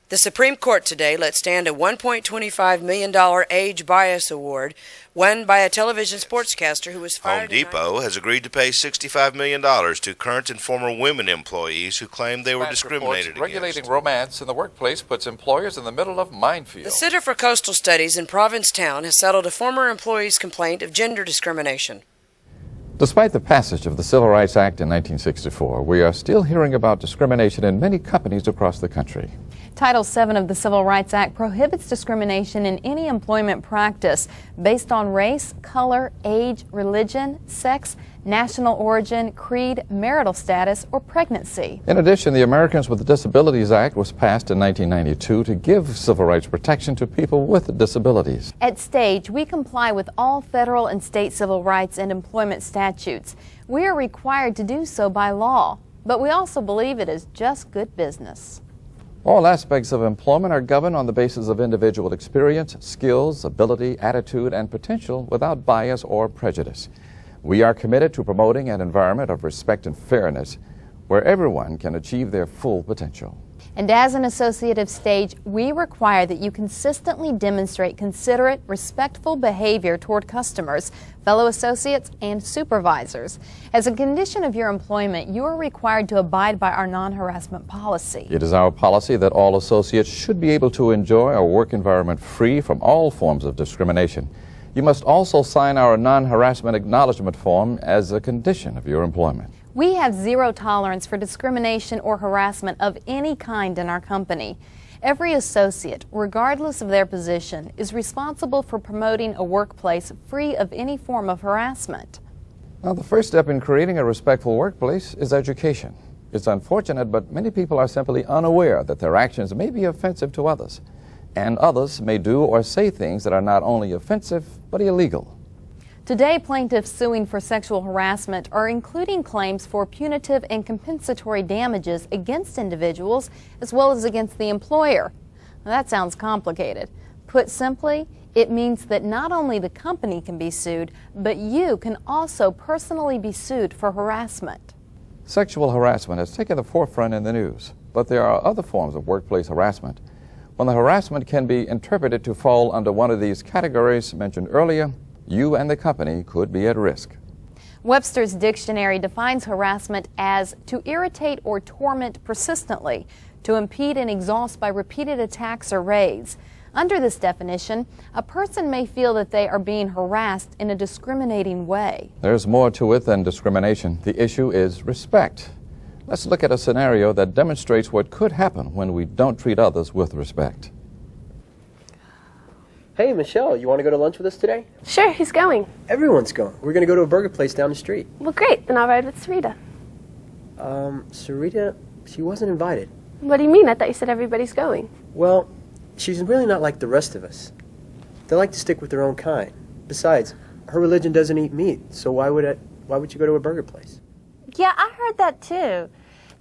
The Supreme Court today let stand a $1.25 million age bias award won by a television sportscaster who was fired. Home Depot has agreed to pay $65 million to current and former women employees who claimed they were discriminated against. Regulating romance in the workplace puts employers in the middle of minefields. The Center for Coastal Studies in Provincetown has settled a former employee's complaint of gender discrimination. Despite the passage of the Civil Rights Act in 1964, we are still hearing about discrimination in many companies across the country. Title VII of the Civil Rights Act prohibits discrimination in any employment practice based on race, color, age, religion, sex, national origin, creed, marital status, or pregnancy. In addition, the Americans with Disabilities Act was passed in 1992 to give civil rights protection to people with disabilities. At Stage, we comply with all federal and state civil rights and employment statutes. We are required to do so by law, but we also believe it is just good business. All aspects of employment are governed on the basis of individual experience, skills, ability, attitude, and potential without bias or prejudice. We are committed to promoting an environment of respect and fairness where everyone can achieve their full potential. And as an associate of Stage, we require that you consistently demonstrate considerate, respectful behavior toward customers, fellow associates, and supervisors. As a condition of your employment, you are required to abide by our non-harassment policy. It is our policy that all associates should be able to enjoy a work environment free from all forms of discrimination. You must also sign our non-harassment acknowledgement form as a condition of your employment. We have zero tolerance for discrimination or harassment of any kind in our company. Every associate, regardless of their position, is responsible for promoting a workplace free of any form of harassment. Now, the first step in creating a respectful workplace is education. It's unfortunate, but many people are simply unaware that their actions may be offensive to others, and others may do or say things that are not only offensive, but illegal. Today, plaintiffs suing for sexual harassment are including claims for punitive and compensatory damages against individuals as well as against the employer. Now, that sounds complicated. Put simply, it means that not only the company can be sued, but you can also personally be sued for harassment. Sexual harassment has taken the forefront in the news, but there are other forms of workplace harassment. When the harassment can be interpreted to fall under one of these categories mentioned earlier, you and the company could be at risk. Webster's dictionary defines harassment as to irritate or torment persistently, to impede and exhaust by repeated attacks or raids. Under this definition, a person may feel that they are being harassed in a discriminating way. There's more to it than discrimination. The issue is respect. Let's look at a scenario that demonstrates what could happen when we don't treat others with respect. Hey, Michelle, you want to go to lunch with us today? Sure, who's going? Everyone's going. We're going to go to a burger place down the street. Well, great. Then I'll ride with Sarita. Sarita, she wasn't invited. What do you mean? I thought you said everybody's going. Well, she's really not like the rest of us. They like to stick with their own kind. Besides, her religion doesn't eat meat, so why would you go to a burger place? Yeah, I heard that too.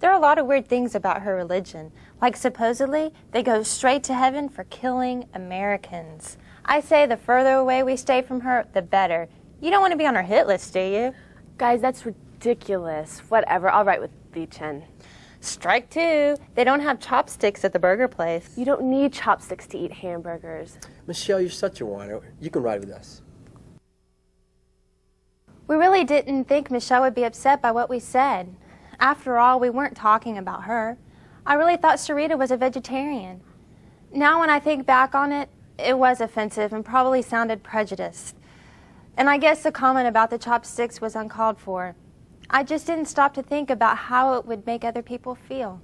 There are a lot of weird things about her religion. Like supposedly, they go straight to heaven for killing Americans. I say the further away we stay from her, the better. You don't want to be on her hit list, do you? Guys, that's ridiculous. Whatever, I'll write with Chen. Strike two. They don't have chopsticks at the burger place. You don't need chopsticks to eat hamburgers. Michelle, you're such a whiner. You can ride with us. We really didn't think Michelle would be upset by what we said. After all, we weren't talking about her. I really thought Sarita was a vegetarian. Now when I think back on it, it was offensive and probably sounded prejudiced. And I guess the comment about the chopsticks was uncalled for. I just didn't stop to think about how it would make other people feel.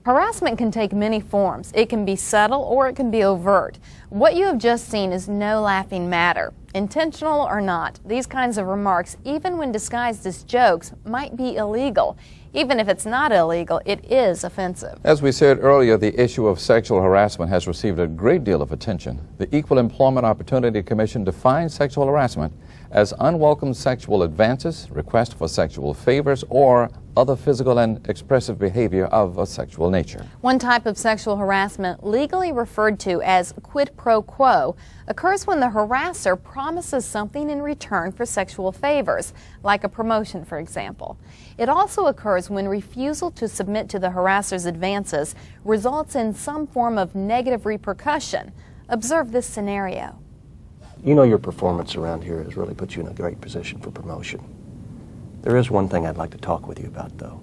Harassment can take many forms. It can be subtle or it can be overt. What you have just seen is no laughing matter. Intentional or not, these kinds of remarks, even when disguised as jokes, might be illegal. Even if it's not illegal, it is offensive. As we said earlier, the issue of sexual harassment has received a great deal of attention. The Equal Employment Opportunity Commission defines sexual harassment as unwelcome sexual advances, requests for sexual favors, or other physical and expressive behavior of a sexual nature. One type of sexual harassment, legally referred to as quid pro quo, occurs when the harasser promises something in return for sexual favors, like a promotion, for example. It also occurs when refusal to submit to the harasser's advances results in some form of negative repercussion. Observe this scenario. You know your performance around here has really put you in a great position for promotion. There is one thing I'd like to talk with you about, though.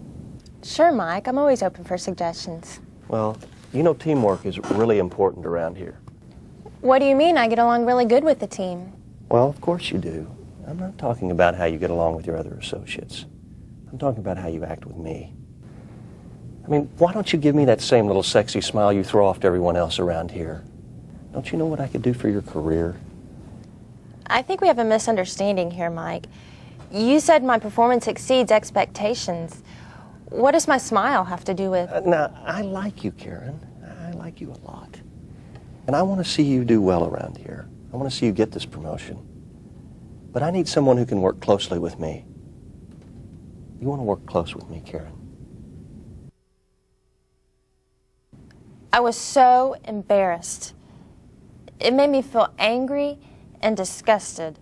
Sure, Mike. I'm always open for suggestions. Well, you know teamwork is really important around here. What do you mean I get along really good with the team? Well, of course you do. I'm not talking about how you get along with your other associates. I'm talking about how you act with me. I mean, why don't you give me that same little sexy smile you throw off to everyone else around here? Don't you know what I could do for your career? I think we have a misunderstanding here, Mike. You said my performance exceeds expectations. What does my smile have to do with... Now, I like you, Karen. I like you a lot. And I want to see you do well around here. I want to see you get this promotion. But I need someone who can work closely with me. You want to work close with me, Karen? I was so embarrassed. It made me feel angry and disgusted.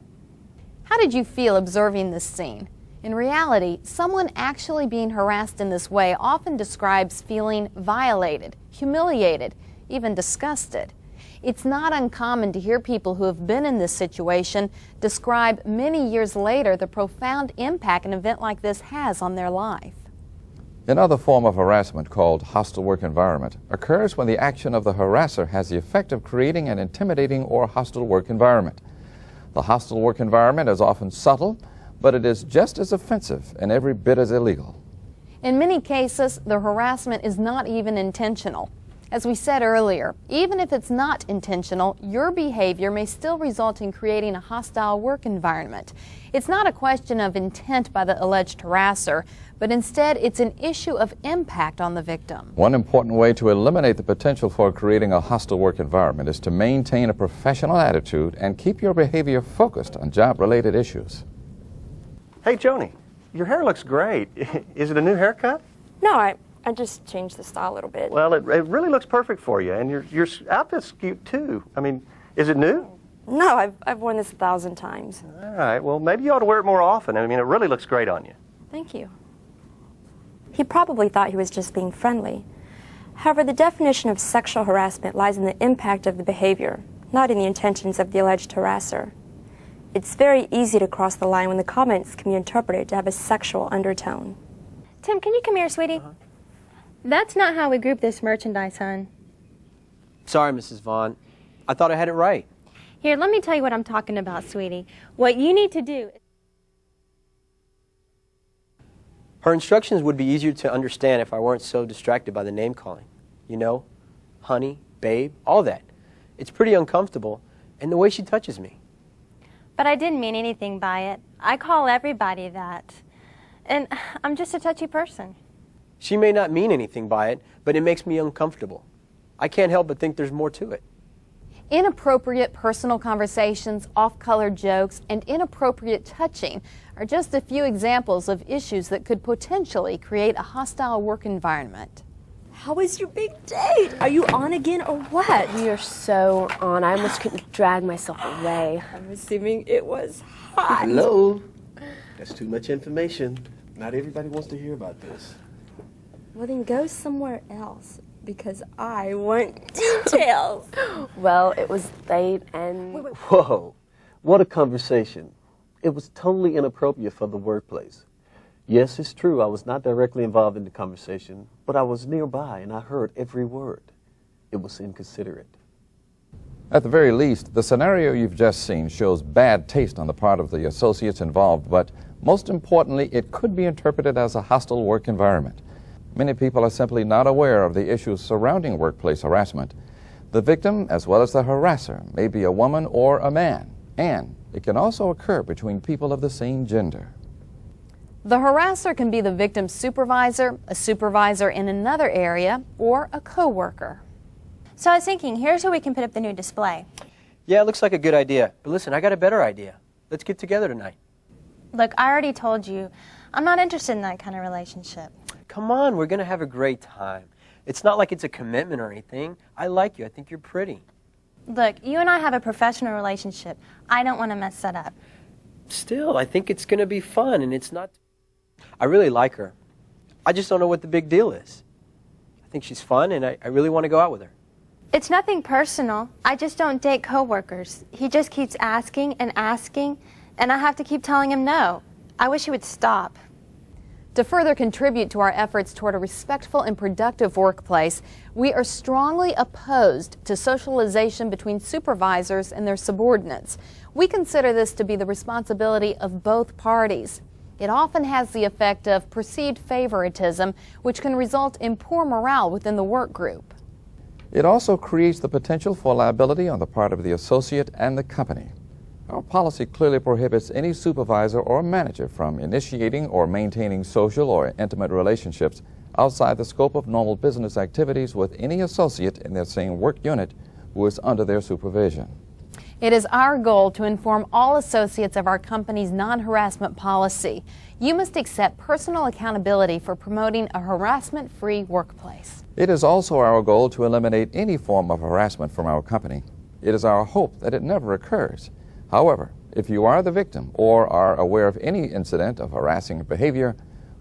How did you feel observing this scene? In reality, someone actually being harassed in this way often describes feeling violated, humiliated, even disgusted. It's not uncommon to hear people who have been in this situation describe many years later the profound impact an event like this has on their life. Another form of harassment, called hostile work environment, occurs when the action of the harasser has the effect of creating an intimidating or hostile work environment. The hostile work environment is often subtle, but it is just as offensive and every bit as illegal. In many cases, the harassment is not even intentional. As we said earlier, even if it's not intentional, your behavior may still result in creating a hostile work environment. It's not a question of intent by the alleged harasser, but instead it's an issue of impact on the victim. One important way to eliminate the potential for creating a hostile work environment is to maintain a professional attitude and keep your behavior focused on job-related issues. Hey, Joni, your hair looks great. Is it a new haircut? No, I just changed the style a little bit. Well, it really looks perfect for you, and your outfit's cute, too. I mean, is it new? No, I've worn this 1,000 times. All right, well, maybe you ought to wear it more often. I mean, it really looks great on you. Thank you. He probably thought he was just being friendly. However, the definition of sexual harassment lies in the impact of the behavior, not in the intentions of the alleged harasser. It's very easy to cross the line when the comments can be interpreted to have a sexual undertone. Tim, can you come here, sweetie? That's not how we group this merchandise, hon. Sorry, Mrs. Vaughn. I thought I had it right. Here, let me tell you what I'm talking about, sweetie. What you need to do... Her instructions would be easier to understand if I weren't so distracted by the name calling. You know, honey, babe, all that. It's pretty uncomfortable, and the way she touches me. But I didn't mean anything by it. I call everybody that. And I'm just a touchy person. She may not mean anything by it, but it makes me uncomfortable. I can't help but think there's more to it. Inappropriate personal conversations, off-color jokes, and inappropriate touching are just a few examples of issues that could potentially create a hostile work environment. How was your big date? Are you on again or what? We are so on. I almost couldn't drag myself away. I'm assuming it was hot. Hello? That's too much information. Not everybody wants to hear about this. Well, then go somewhere else, because I want details. Well, it was late and... Whoa, what a conversation. It was totally inappropriate for the workplace. Yes, it's true, I was not directly involved in the conversation, but I was nearby and I heard every word. It was inconsiderate. At the very least, the scenario you've just seen shows bad taste on the part of the associates involved, but most importantly, it could be interpreted as a hostile work environment. Many people are simply not aware of the issues surrounding workplace harassment. The victim, as well as the harasser, may be a woman or a man, and it can also occur between people of the same gender. The harasser can be the victim's supervisor, a supervisor in another area, or a co-worker. So I was thinking, here's where we can put up the new display. Yeah, it looks like a good idea. But listen, I got a better idea. Let's get together tonight. Look, I already told you, I'm not interested in that kind of relationship. Come on, we're going to have a great time. It's not like it's a commitment or anything. I like you. I think you're pretty. Look, you and I have a professional relationship. I don't want to mess that up. Still, I think it's going to be fun, and it's not... I really like her. I just don't know what the big deal is. I think she's fun, and I really want to go out with her. It's nothing personal. I just don't date coworkers. He just keeps asking, and I have to keep telling him no. I wish he would stop. To further contribute to our efforts toward a respectful and productive workplace, we are strongly opposed to socialization between supervisors and their subordinates. We consider this to be the responsibility of both parties. It often has the effect of perceived favoritism, which can result in poor morale within the work group. It also creates the potential for liability on the part of the associate and the company. Our policy clearly prohibits any supervisor or manager from initiating or maintaining social or intimate relationships outside the scope of normal business activities with any associate in their same work unit who is under their supervision. It is our goal to inform all associates of our company's non-harassment policy. You must accept personal accountability for promoting a harassment-free workplace. It is also our goal to eliminate any form of harassment from our company. It is our hope that it never occurs. However, if you are the victim or are aware of any incident of harassing behavior,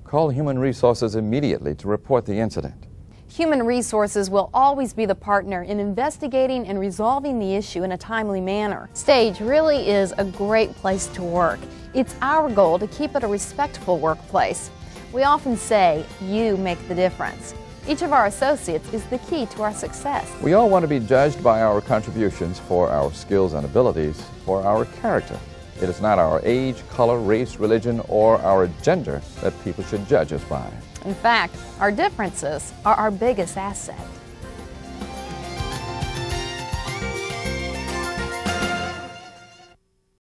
call Human Resources immediately to report the incident. Human Resources will always be the partner in investigating and resolving the issue in a timely manner. Stage really is a great place to work. It's our goal to keep it a respectful workplace. We often say, you make the difference. Each of our associates is the key to our success. We all want to be judged by our contributions, for our skills and abilities, for our character. It is not our age, color, race, religion, or our gender that people should judge us by. In fact, our differences are our biggest asset.